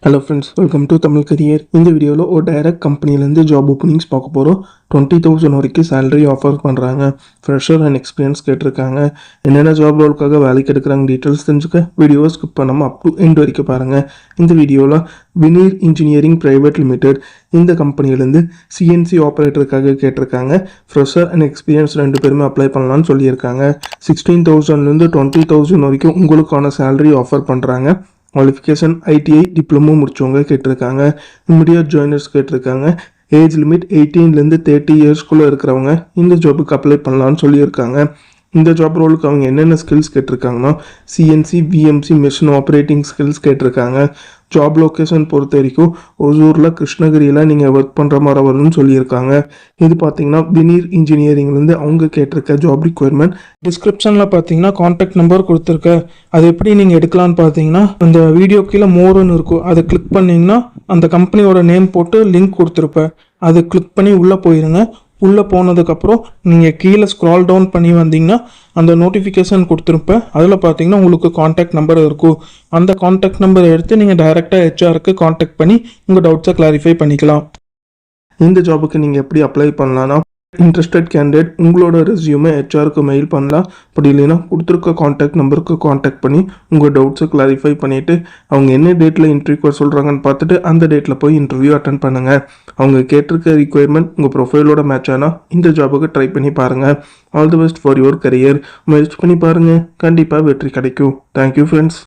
Hello friends, welcome to Tamil career. இந்த வீடியோவில் ஒரு டைரக்ட் கம்பெனிலேருந்து ஜாப் ஓப்பனிங்ஸ் பார்க்க போகிறோம். 20,000 வரைக்கும் சேலரி ஆஃபர் பண்ணுறாங்க. ஃப்ரெஷர் அண்ட் எக்ஸ்பீரியன்ஸ் கேட்டிருக்காங்க. என்னென்ன ஜாப் ரோலுக்காக வேலைக்கு எடுக்கிறாங்க டீட்டெயில்ஸ் தெரிஞ்சுக்க வீடியோவை ஸ்கிப் பண்ணாமல் அப் டு எண்ட் வரைக்கும் பாருங்கள். இந்த வீடியோவில் வினீர் இன்ஜினியரிங் பிரைவேட் லிமிடெட் இந்த கம்பெனிலேருந்து சிஎன்சி ஆப்ரேட்டருக்காக கேட்டிருக்காங்க. ஃப்ரெஷர் அண்ட் எக்ஸ்பீரியன்ஸ் ரெண்டு பேருமே அப்ளை பண்ணலான்னு சொல்லியிருக்காங்க. 16,000லேருந்து 20,000 வரைக்கும் உங்களுக்கான சேலரி ஆஃபர் பண்ணுறாங்க. குவாலிஃபிகேஷன் ஐடிஐ டிப்ளமோ முடிச்சவங்க கேட்டிருக்காங்க. இமிடியட் ஜாயினர்ஸ் கேட்டிருக்காங்க. ஏஜ் லிமிட் 18லேருந்து 30 இயர்ஸ்குள்ளே இருக்கிறவங்க இந்த ஜாபுக்கு அப்ளை பண்ணலான்னு சொல்லியிருக்காங்க. இந்த ஜாப் ரோலுக்கு அவங்க என்னென்ன ஸ்கில்ஸ் கேட்டிருக்காங்கன்னா CNC VMC machine operating skills கேட்டிருக்காங்க. ஜாப் லொக்கேஷன் பொறுத்த வரைக்கும் ஒசூரில் கிருஷ்ணகிரியில் நீங்கள் ஒர்க் பண்ணுற மாதிரி வரும்னு சொல்லியிருக்காங்க. இது பார்த்தீங்கன்னா வினீர் இன்ஜினியரிங்லேருந்து அவங்க கேட்டிருக்க ஜாப் ரிக்வயர்மெண்ட். டிஸ்கிரிப்ஷனில் பார்த்தீங்கன்னா கான்டாக்ட் நம்பர் கொடுத்துருக்க. அது எப்படி நீங்கள் எடுக்கலான்னு பார்த்தீங்கன்னா அந்த வீடியோ கீழே மோர்னு இருக்கும், அதை கிளிக் பண்ணிங்கன்னா அந்த கம்பெனியோட நேம் போட்டு லிங்க் கொடுத்துருப்பேன். அதை கிளிக் பண்ணி உள்ளே போயிருங்க. உள்ளே போனதுக்கப்புறம் நீங்கள் கீழே ஸ்க்ரால் டவுன் பண்ணி வந்தீங்கன்னா அந்த நோட்டிஃபிகேஷன் கொடுத்துருப்பேன். அதில் பார்த்தீங்கன்னா உங்களுக்கு காண்டாக்ட் நம்பர் இருக்கும். அந்த காண்டாக்ட் நம்பரை எடுத்து நீங்கள் டைரெக்டாக ஹெச்ஆருக்கு காண்டாக்ட் பண்ணி உங்கள் டவுட்ஸை கிளாரிஃபை பண்ணிக்கலாம். இந்த ஜாபுக்கு நீங்கள் எப்படி அப்ளை பண்ணலான்னா, இன்ட்ரெஸ்டட் கேண்டிடேட் உங்களோட ரெஸ்யூமை ஹெச்ஆருக்கு மெயில் பண்ணலாம். அப்படி இல்லைன்னா கொடுத்துருக்க காண்டாக்ட் நம்பருக்கு காண்டாக்ட் பண்ணி உங்கள் டவுட்ஸை கிளாரிஃபை பண்ணிவிட்டு அவங்க என்ன டேட்டில் இன்டர்வியூ சொல்கிறாங்கன்னு பார்த்துட்டு அந்த டேட்டில் போய் இன்டர்வியூ அட்டன் பண்ணுங்கள். அவங்க கேட்டிருக்க ரிக்வயர்மெண்ட் உங்கள் ப்ரொஃபைலோட மேட்ச் ஆனால் இந்த ஜாபுக்கு ட்ரை பண்ணி பாருங்கள். All the best for your career. முயற்சி பண்ணி பாருங்கள், கண்டிப்பாக வெற்றி கிடைக்கும். Thank you friends.